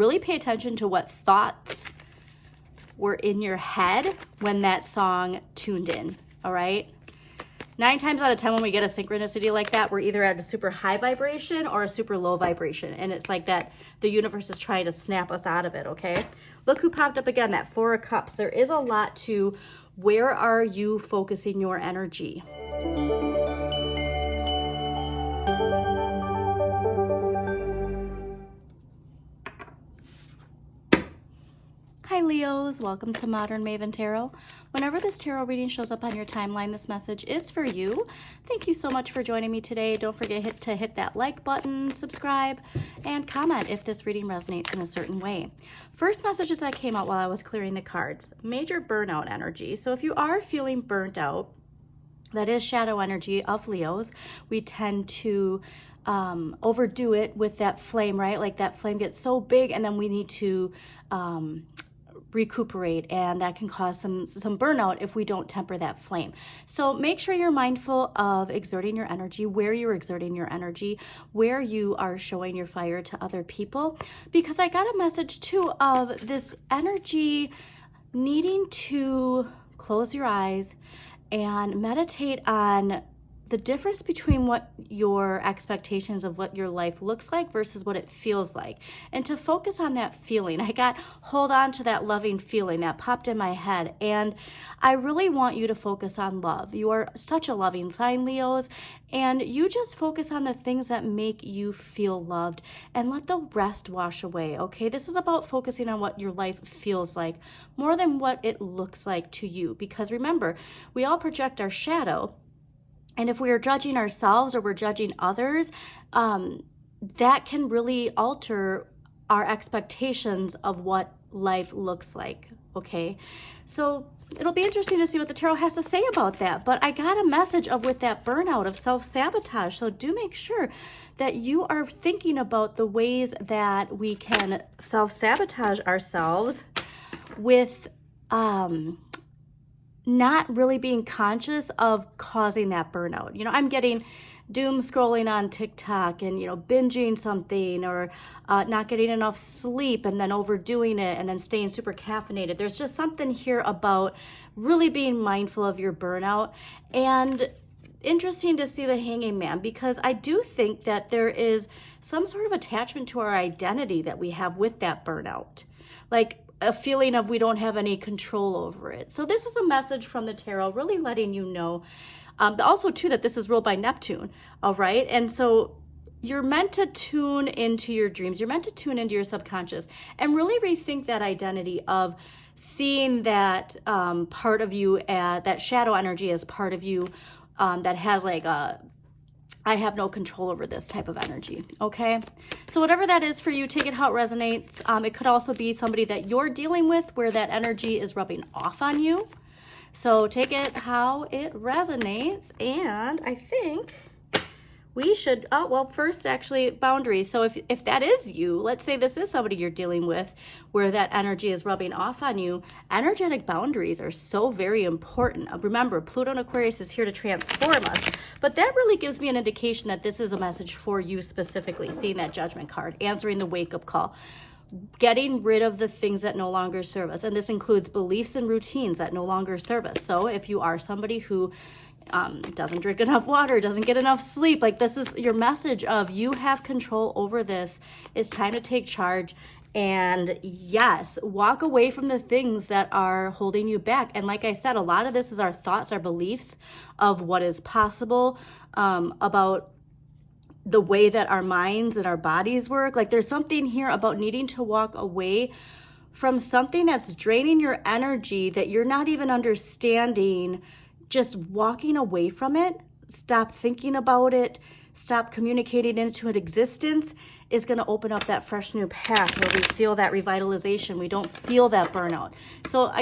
Really pay attention to what thoughts were in your head when that song tuned in, all right? 9 times out of 10 when we get a synchronicity like that, we're either at a super high vibration or a super low vibration. And it's like that the universe is trying to snap us out of it, okay? Look who popped up again, that 4 of Cups. There is a lot to where are you focusing your energy? Hi Leos, welcome to Modern Maven Tarot. Whenever this tarot reading shows up on your timeline, this message is for you. Thank you so much for joining me today. Don't forget to hit that like button, subscribe, and comment if this reading resonates in a certain way. First messages that came out while I was clearing the cards, major burnout energy. So if you are feeling burnt out, that is shadow energy of Leos. We tend to overdo it with that flame, right? Like that flame gets so big and then we need to recuperate, and that can cause some burnout if we don't temper that flame. So make sure you're mindful of exerting your energy, where you're exerting your energy, where you are showing your fire to other people, because I got a message too of this energy needing to close your eyes and meditate on the difference between what your expectations of what your life looks like versus what it feels like, and to focus on that feeling. I got hold on to that loving feeling that popped in my head, and I really want you to focus on love. You are such a loving sign, Leos, and you just focus on the things that make you feel loved and let the rest wash away, okay? This is about focusing on what your life feels like more than what it looks like to you, because remember, we all project our shadow. And if we are judging ourselves or we're judging others, that can really alter our expectations of what life looks like, okay? So it'll be interesting to see what the tarot has to say about that. But I got a message of with that burnout of self-sabotage. So do make sure that you are thinking about the ways that we can self-sabotage ourselves with not really being conscious of causing that burnout. You know, I'm getting doom scrolling on TikTok and, you know, binging something, or not getting enough sleep and then overdoing it and then staying super caffeinated. There's just something here about really being mindful of your burnout. And interesting to see the Hanging Man, because I do think that there is some sort of attachment to our identity that we have with that burnout. Like a feeling of we don't have any control over it. So this is a message from the tarot really letting you know, also too, that this is ruled by Neptune, all right? And so you're meant to tune into your dreams. You're meant to tune into your subconscious and really rethink that identity of seeing that part of you, that shadow energy as part of you that has like I have no control over this type of energy, okay? So whatever that is for you, take it how it resonates. It could also be somebody that you're dealing with where that energy is rubbing off on you. So take it how it resonates. And I think we should, oh, well, first actually boundaries. So if that is you, let's say this is somebody you're dealing with where that energy is rubbing off on you, energetic boundaries are so very important. Remember, Pluto and Aquarius is here to transform us, but that really gives me an indication that this is a message for you specifically, seeing that Judgment card, answering the wake-up call, getting rid of the things that no longer serve us. And this includes beliefs and routines that no longer serve us. So if you are somebody who doesn't drink enough water, doesn't get enough sleep, like this is your message of you have control over this. It's time to take charge. And yes, walk away from the things that are holding you back. And like I said, a lot of this is our thoughts, our beliefs of what is possible, about the way that our minds and our bodies work. Like there's something here about needing to walk away from something that's draining your energy that you're not even understanding. Just walking away from it, stop thinking about it, stop communicating into an existence is going to open up that fresh new path where we feel that revitalization. We don't feel that burnout. So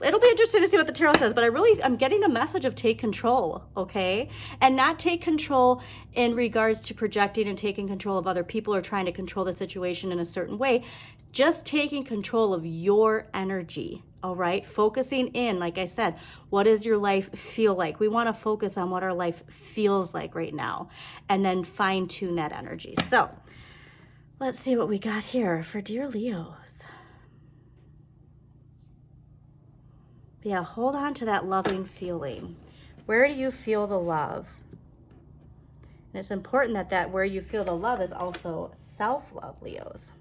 it'll be interesting to see what the tarot says, but I'm getting a message of take control, okay? And not take control in regards to projecting and taking control of other people or trying to control the situation in a certain way. Just taking control of your energy, all right? Focusing in, like I said, what does your life feel like? We want to focus on what our life feels like right now and then fine tune that energy. So Let's see what we got here for dear Leos. Yeah, hold on to that loving feeling. Where do you feel the love? And it's important that where you feel the love is also self-love, Leos.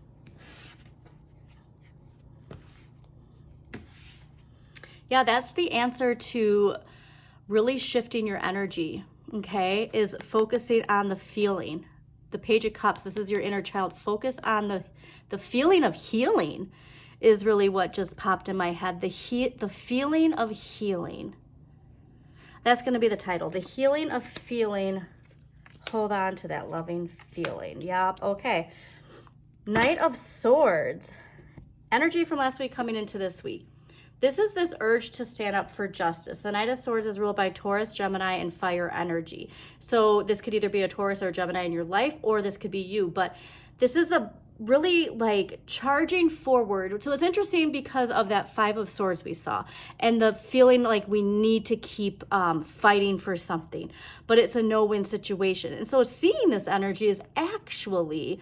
Yeah, that's the answer to really shifting your energy, okay, is focusing on the feeling. The Page of Cups, this is your inner child. Focus on the feeling of healing is really what just popped in my head. The feeling of healing. That's going to be the title. The healing of feeling. Hold on to that loving feeling. Yep, okay. Knight of Swords. Energy from last week coming into this week. This is this urge to stand up for justice. The Knight of Swords is ruled by Taurus, Gemini, and fire energy. So this could either be a Taurus or a Gemini in your life, or this could be you. But this is a really like charging forward. So it's interesting because of that Five of Swords we saw and the feeling like we need to keep fighting for something, but it's a no-win situation. And so seeing this energy is actually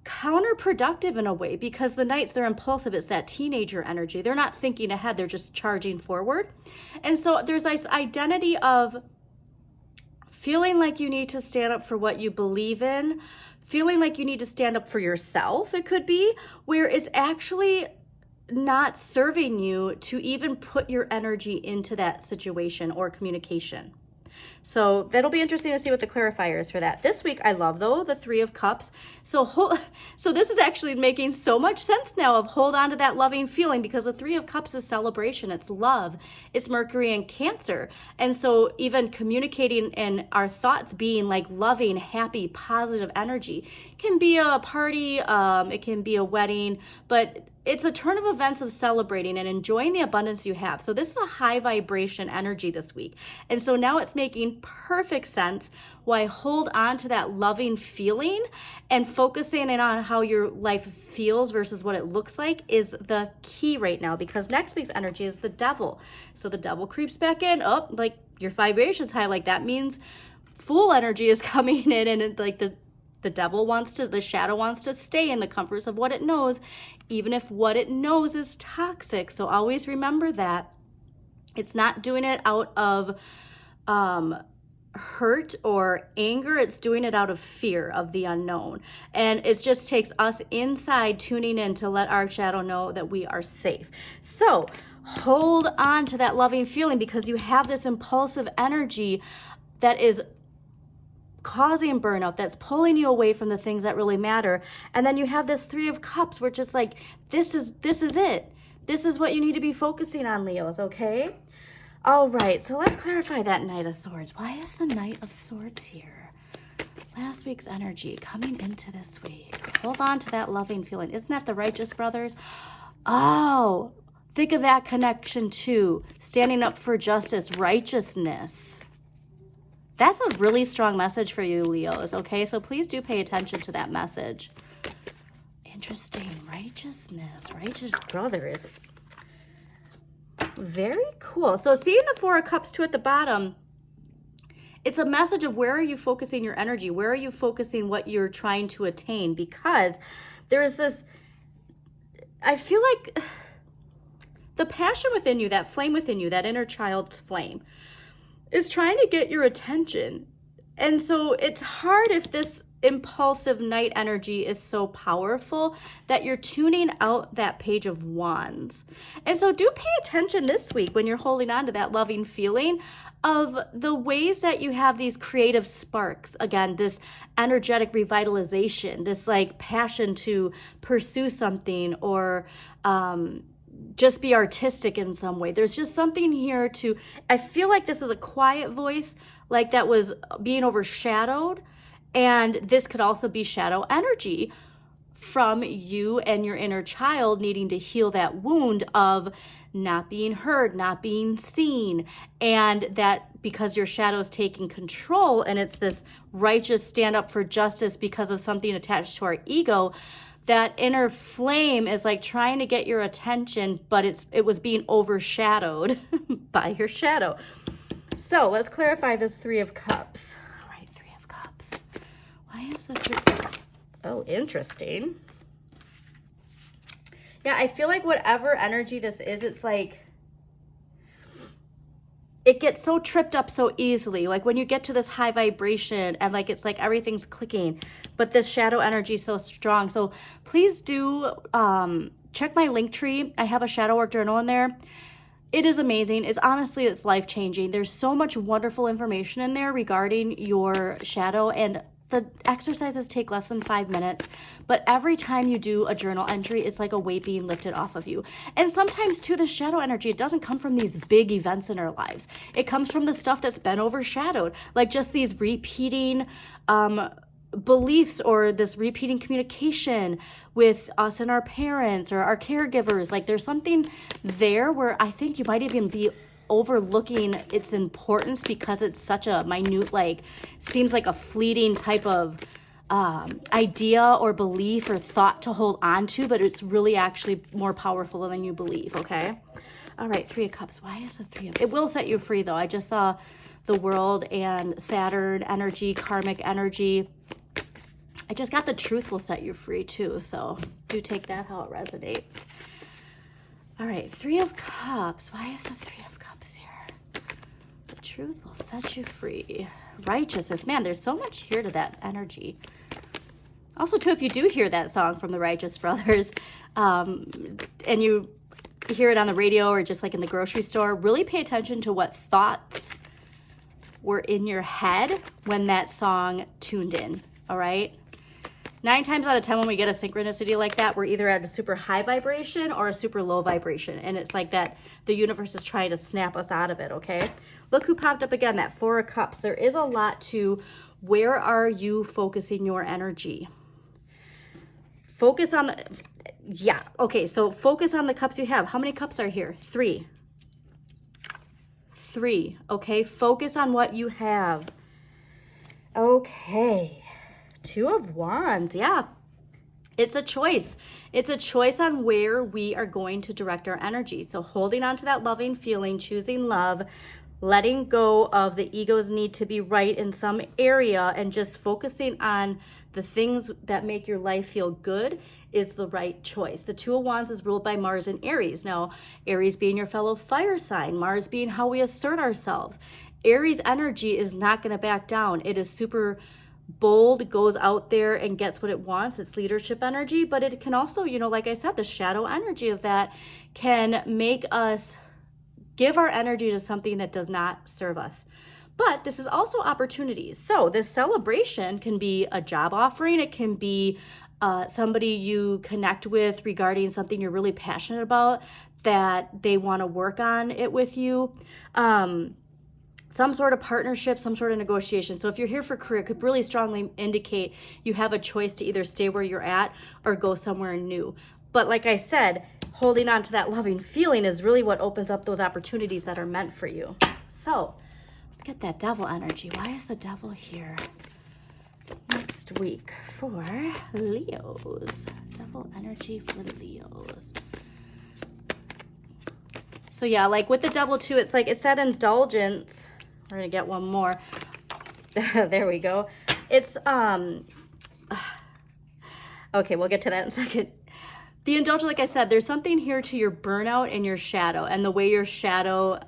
counterproductive in a way, because the Knights, they're impulsive. It's that teenager energy. They're not thinking ahead. They're just charging forward. And so there's this identity of feeling like you need to stand up for what you believe in, feeling like you need to stand up for yourself, it could be, where it's actually not serving you to even put your energy into that situation or communication. So that'll be interesting to see what the clarifier is for that. This week, I love, though, the Three of Cups. So this is actually making so much sense now of hold on to that loving feeling, because the Three of Cups is celebration. It's love. It's Mercury and Cancer. And so even communicating and our thoughts being like loving, happy, positive energy. It can be a party. It can be a wedding. But it's a turn of events of celebrating and enjoying the abundance you have. So this is a high vibration energy this week. And so now it's making perfect sense why hold on to that loving feeling and focusing in on how your life feels versus what it looks like is the key right now, because next week's energy is the Devil. So the Devil creeps back in. Oh, like your vibration's high. Like that means Fool energy is coming in, and it, like the devil wants to, the shadow wants to stay in the comforts of what it knows, even if what it knows is toxic. So always remember that. It's not doing it out of hurt or anger. It's doing it out of fear of the unknown. And it just takes us inside tuning in to let our shadow know that we are safe. So hold on to that loving feeling, because you have this impulsive energy that is causing burnout, that's pulling you away from the things that really matter. And then you have this Three of Cups, which is like, this is it. This is what you need to be focusing on, Leos, okay? All right, so let's clarify that Knight of Swords. Why is the Knight of Swords here? Last week's energy coming into this week. Hold on to that loving feeling. Isn't that the Righteous Brothers? Oh, think of that connection too. Standing up for justice, righteousness. That's a really strong message for you, Leos, okay? So please do pay attention to that message. Interesting. Righteousness. Righteous brothers. Very cool. So seeing the Four of Cups too at the bottom, it's a message of where are you focusing your energy? Where are you focusing what you're trying to attain? Because there is this, I feel like the passion within you, that flame within you, that inner child's flame, is trying to get your attention. And so it's hard if this impulsive Knight energy is so powerful that you're tuning out that Page of Wands. And so do pay attention this week when you're holding on to that loving feeling of the ways that you have these creative sparks. Again, this energetic revitalization, this like passion to pursue something or just be artistic in some way. There's just something here to, I feel like this is a quiet voice, like that was being overshadowed. And this could also be shadow energy from you and your inner child needing to heal that wound of not being heard, not being seen. And that because your shadow's taking control and it's this righteous stand up for justice because of something attached to our ego, that inner flame is like trying to get your attention, but it was being overshadowed by your shadow. So let's clarify this Three of Cups. All right, Three of Cups. Why is the Oh, interesting. Yeah, I feel like whatever energy this is, it's like, it gets so tripped up so easily. Like when you get to this high vibration and like, it's like everything's clicking, but this shadow energy is so strong. So please do check my link tree. I have a shadow work journal in there. It is amazing. It's life-changing. There's so much wonderful information in there regarding your shadow, and the exercises take less than 5 minutes, but every time you do a journal entry, it's like a weight being lifted off of you. And sometimes too, the shadow energy, it doesn't come from these big events in our lives. It comes from the stuff that's been overshadowed, like just these repeating beliefs, or this repeating communication with us and our parents or our caregivers. Like there's something there where I think you might even be overlooking its importance because it's such a minute, like seems like a fleeting type of idea or belief or thought to hold on to, but it's really actually more powerful than you believe. Okay. All right. 3 of Cups. Why is the 3 of... It will set you free though. I just saw the World and Saturn energy, karmic energy. I just got the Truth will set you free too. So do take that how it resonates. All right. 3 of Cups. Why is the 3 of Cups here? The Truth will set you free. Righteousness. Man, there's so much here to that energy. Also too, if you do hear that song from the Righteous Brothers, and you hear it on the radio or just like in the grocery store, really pay attention to what thoughts were in your head when that song tuned in. All right. 9 times out of 10 when we get a synchronicity like that, we're either at a super high vibration or a super low vibration. And it's like that the universe is trying to snap us out of it, okay? Look who popped up again, that 4 of Cups. There is a lot to where are you focusing your energy? Focus on the, yeah, okay, so focus on the cups you have. How many cups are here? 3. 3, okay? Focus on what you have. Okay. 2 of Wands, yeah. It's a choice. It's a choice on where we are going to direct our energy. So holding on to that loving feeling, choosing love, letting go of the ego's need to be right in some area, and just focusing on the things that make your life feel good is the right choice. The 2 of Wands is ruled by Mars and Aries. Now, Aries being your fellow fire sign, Mars being how we assert ourselves. Aries energy is not going to back down. It is super bold, goes out there and gets what it wants. It's leadership energy, but it can also, you know, like I said, the shadow energy of that can make us give our energy to something that does not serve us. But this is also opportunities. So this celebration can be a job offering. It can be somebody you connect with regarding something you're really passionate about that they want to work on it with you. Some sort of partnership, some sort of negotiation. So if you're here for career, it could really strongly indicate you have a choice to either stay where you're at or go somewhere new. But like I said, holding on to that loving feeling is really what opens up those opportunities that are meant for you. So let's get that Devil energy. Why is the Devil here next week for Leos? Devil energy for Leos. So yeah, like with the Devil too, it's like, it's that indulgence. We're gonna get one more. There we go. It's, okay, we'll get to that in a second. The indulgence, like I said, there's something here to your burnout and your shadow, and the way your shadow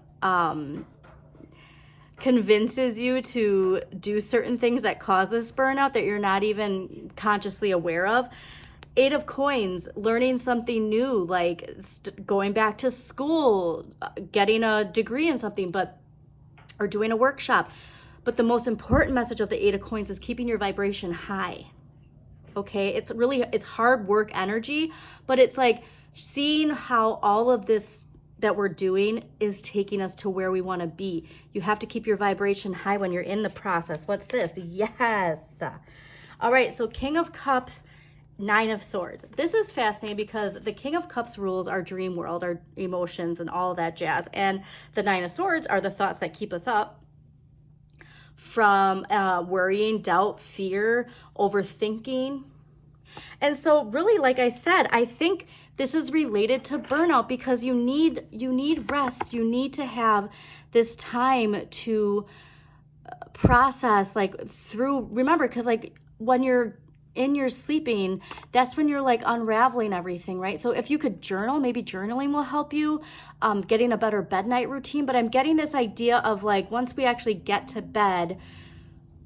convinces you to do certain things that cause this burnout that you're not even consciously aware of. 8 of Coins, learning something new, like going back to school, getting a degree in something, or doing a workshop. But the most important message of the 8 of Coins is keeping your vibration high. Okay, it's hard work energy, but it's like seeing how all of this that we're doing is taking us to where we want to be. You have to keep your vibration high when you're in the process. What's this? Yes. All right, so King of Cups, 9 of Swords. This is fascinating because the King of Cups rules our dream world, our emotions and all of that jazz. And the 9 of Swords are the thoughts that keep us up from worrying, doubt, fear, overthinking. And so really, like I said, I think this is related to burnout because you need rest. You need to have this time to process, like through, remember, because like when you're in your sleeping, that's when you're like unraveling everything, right? So if you could journal, maybe journaling will help you getting a better bed night routine. But I'm getting this idea of like, once we actually get to bed,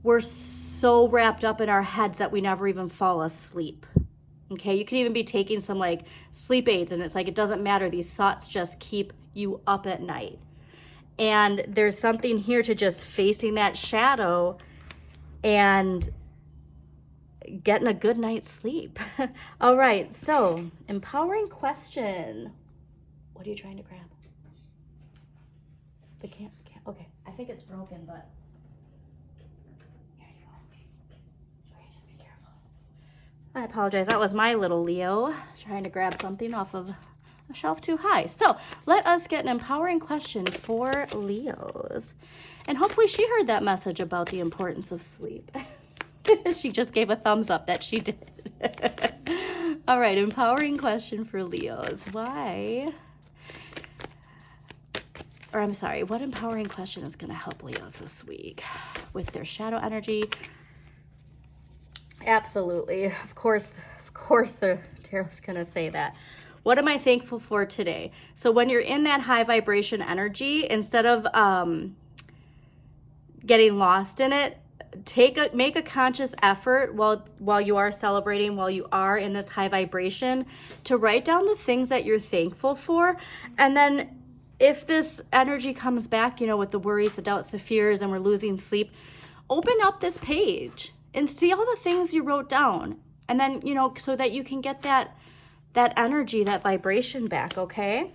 we're so wrapped up in our heads that we never even fall asleep. Okay, you can even be taking some like sleep aids, and it's like, it doesn't matter. These thoughts just keep you up at night. And there's something here to just facing that shadow and getting a good night's sleep. All right, so empowering question. What are you trying to grab? The can't, okay, I think it's broken, but here you go. Just be careful. I apologize, that was my little Leo trying to grab something off of a shelf too high. So let us get an empowering question for Leos. And hopefully she heard that message about the importance of sleep. She just gave a thumbs up that she did. All right, empowering question for Leos. Why? Or I'm sorry, what empowering question is going to help Leos this week with their shadow energy? Absolutely. Of course the tarot's going to say that. What am I thankful for today? So when you're in that high vibration energy, instead of getting lost in it, make a conscious effort while you are celebrating, while you are in this high vibration, to write down the things that you're thankful for. And then if this energy comes back, you know, with the worries, the doubts, the fears, and we're losing sleep, open up this page and see all the things you wrote down. And then, you know, so that you can get that energy, that vibration back, okay?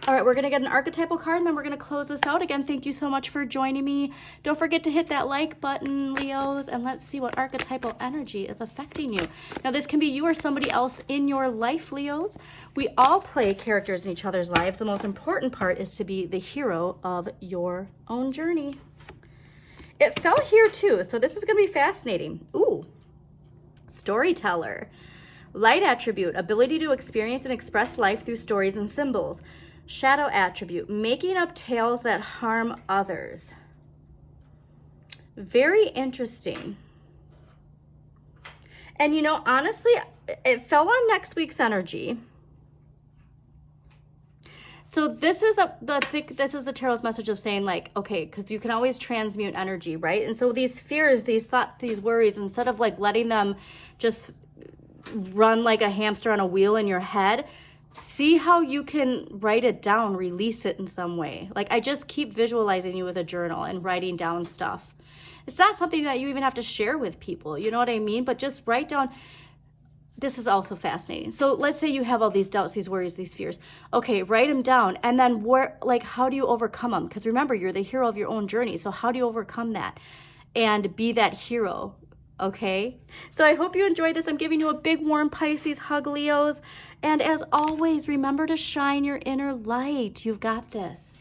All right, we're going to get an archetypal card, and then we're going to close this out. Again, thank you so much for joining me. Don't forget to hit that like button, Leos, and let's see what archetypal energy is affecting you. Now, this can be you or somebody else in your life, Leos. We all play characters in each other's lives. The most important part is to be the hero of your own journey. It fell here, too, so this is going to be fascinating. Ooh, storyteller. Light attribute, ability to experience and express life through stories and symbols. Shadow attribute, making up tales that harm others. Very interesting. And you know, honestly, it fell on next week's energy. So this is the tarot's message of saying, like, okay, because you can always transmute energy, right? And so these fears, these thoughts, these worries, instead of like letting them just run like a hamster on a wheel in your head, see how you can write it down, release it in some way. Like, I just keep visualizing you with a journal and writing down stuff. It's not something that you even have to share with people, you know what I mean? But just write down. This is also fascinating. So let's say you have all these doubts, these worries, these fears. Okay, write them down. And then how do you overcome them? Because remember, you're the hero of your own journey. So how do you overcome that and be that hero? Okay, so I hope you enjoyed this. I'm giving you a big warm Pisces hug, Leos. And as always, remember to shine your inner light. You've got this.